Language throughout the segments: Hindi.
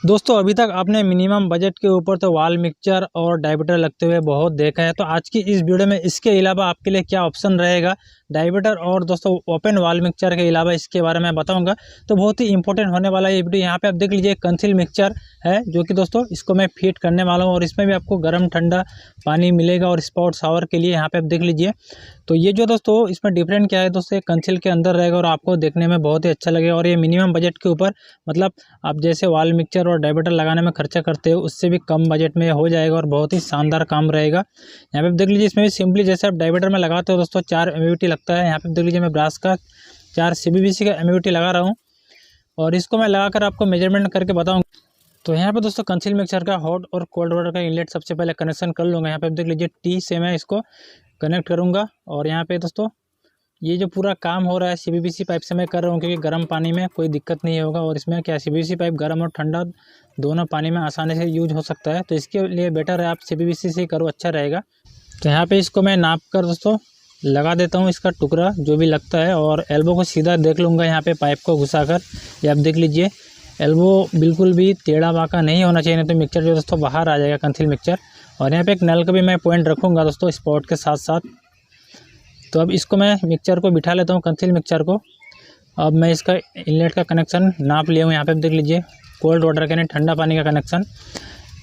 दोस्तों अभी तक आपने मिनिमम बजट के ऊपर तो वॉल मिक्सचर और डायमीटर लगते हुए बहुत देखा है। तो आज की इस वीडियो में इसके अलावा आपके लिए क्या ऑप्शन रहेगा डायमीटर और दोस्तों ओपन वॉल मिक्सचर के अलावा, इसके बारे में बताऊंगा। तो बहुत ही इंपॉर्टेंट होने वाला है ये वीडियो। यहाँ पे आप देख लीजिए कंसील मिक्सचर है, जो कि दोस्तों इसको मैं फिट करने वाला हूँ और इसमें भी आपको गर्म ठंडा पानी मिलेगा और स्पॉट शावर के लिए यहाँ पे आप देख लीजिए। तो ये जो दोस्तों इसमें डिफरेंट क्या है दोस्तों, कंसील के अंदर रहेगा और आपको देखने में बहुत ही अच्छा लगेगा। और ये मिनिमम बजट के ऊपर, मतलब आप जैसे वॉल मिक्सचर और डायमीटर लगाने में खर्चा करते हो उससे भी कम बजट में हो जाएगा और बहुत ही शानदार काम रहेगा। यहाँ पे देख लीजिए, इसमें भी सिंपली जैसे आप डायमीटर में लगाते हो दोस्तों 4 एमवीटी लगता है। यहाँ पे देख लीजिए मैं ब्रास का 4 सीबीबीसी का एमवीटी लगा रहा हूँ और इसको मैं लगाकर आपको मेजरमेंट करके बताऊँगा। तो यहाँ पे दोस्तों कंसील मिक्सचर का हॉट और कोल्ड वाटर का इनलेट सबसे पहले कनेक्शन कर लूँगा। यहाँ पे देख लीजिए टी से मैं इसको कनेक्ट करूँगा और यहाँ पे दोस्तों ये जो पूरा काम हो रहा है सीबीबीसी पाइप से मैं कर रहा हूँ, क्योंकि गर्म पानी में कोई दिक्कत नहीं होगा और इसमें क्या सीबीबीसी पाइप गर्म और ठंडा दोनों पानी में आसानी से यूज हो सकता है। तो इसके लिए बेटर है आप सीबीबीसी से करो, अच्छा रहेगा। तो यहाँ पे इसको मैं नाप कर दोस्तों लगा देता हूँ इसका टुकड़ा जो भी लगता है और एल्बो को सीधा देख लूँगा यहाँ पे पाइप को घुसा कर। ये आप देख लीजिए एल्बो बिल्कुल भी टेढ़ा बाँका नहीं होना चाहिए, नहीं तो मिक्सचर जो दोस्तों बाहर आ जाएगा कंसील मिक्सचर। और यहाँ पे एक नल का भी मैं पॉइंट रखूँगा दोस्तों स्पॉट के साथ साथ। तो अब इसको मैं मिक्सचर को बिठा लेता हूँ, कंसील मिक्सचर को। अब मैं इसका इनलेट का कनेक्शन नाप लिया हूँ। यहाँ पे देख लीजिए कोल्ड वाटर का नहीं, ठंडा पानी का कनेक्शन।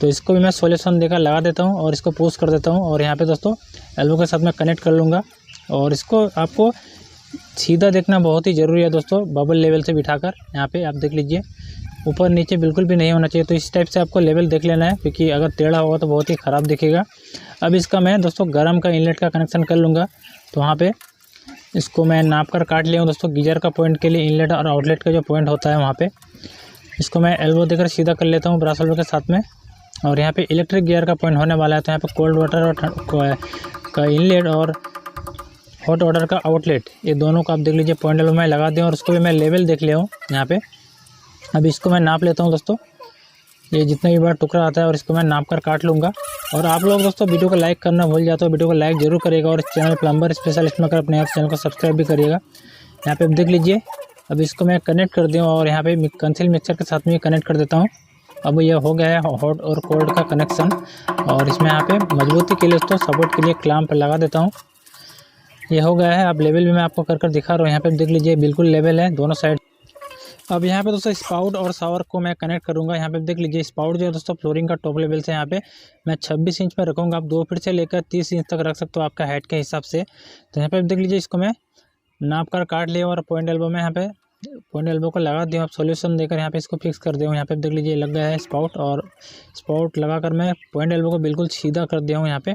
तो इसको भी मैं सॉल्यूशन देकर लगा देता हूँ और इसको पुश कर देता हूँ और यहाँ पे दोस्तों एल्बो के साथ मैं कनेक्ट कर लूँगा। और इसको आपको सीधा देखना बहुत ही ज़रूरी है दोस्तों, बबल लेवल से बिठाकर। यहाँ पे आप देख लीजिए ऊपर नीचे बिल्कुल भी नहीं होना चाहिए। तो इस टाइप से आपको लेवल देख लेना है, क्योंकि अगर टेढ़ा होगा तो बहुत ही ख़राब दिखेगा। अब इसका मैं दोस्तों गर्म का इनलेट का कनेक्शन कर लूँगा। तो वहाँ पे इसको मैं नाप कर काट लिया हूँ दोस्तों गीजर का पॉइंट के लिए, इनलेट और आउटलेट का जो पॉइंट होता है वहाँ पे। इसको मैं एल्बो देकर सीधा कर लेता हूँ ब्रास एल्बो के साथ में। और यहाँ पे इलेक्ट्रिक गियर का पॉइंट होने वाला है। तो यहाँ पे कोल्ड वाटर और का इनलेट और हॉट वाटर का आउटलेट, ये दोनों का आप देख लीजिए पॉइंट एल्बो में लगा दें और उसको भी मैं लेवल देख लिया हूँ यहाँ पे। अब इसको मैं नाप लेता हूँ दोस्तों, ये जितना भी बड़ा टुकड़ा आता है और इसको मैं नाप कर काट लूँगा। और आप लोग दोस्तों वीडियो को लाइक करना भूल जाते हो, वीडियो को लाइक जरूर करिएगा और चैनल प्लम्बर स्पेशलिस्ट में कर अपने आप चैनल को सब्सक्राइब भी करिएगा। यहाँ पे देख लीजिए अब इसको मैं कनेक्ट कर दिया और यहाँ पे कंसील मिक्सचर के साथ में कनेक्ट कर देता हूँ। अब यह हो गया है हॉट और कोल्ड का कनेक्शन। और इसमें यहाँ पे मजबूती के लिए दोस्तों सपोर्ट के लिए क्लैंप लगा देता हूँ। ये हो गया है। अब लेवल भी मैं आपको कर दिखा रहा हूँ। यहाँ पे देख लीजिए बिल्कुल लेवल है दोनों साइड। अब यहाँ पे दोस्तों स्पाउट और शावर को मैं कनेक्ट करूँगा। यहाँ पे देख लीजिए स्पाउट जो है दोस्तों फ्लोरिंग का टॉप लेवल से यहाँ पे मैं 26 इंच में रखूँगा। आप 2 फीट से लेकर 30 इंच तक रख सकते हो आपका हाइट के हिसाब से। तो यहाँ पे देख लीजिए इसको मैं नाप कर काट लिया और पॉइंट एल्बो में यहाँ पे पॉइंट एल्बो को लगा दिया। आप सॉल्यूशन देकर यहाँ पे इसको फिक्स कर दिया हूँ। यहाँ पे देख लीजिए लग गया है स्पाउट, और स्पाउट लगाकर मैं पॉइंट एल्बो को बिल्कुल सीधा कर दिया हूँ यहाँ पे।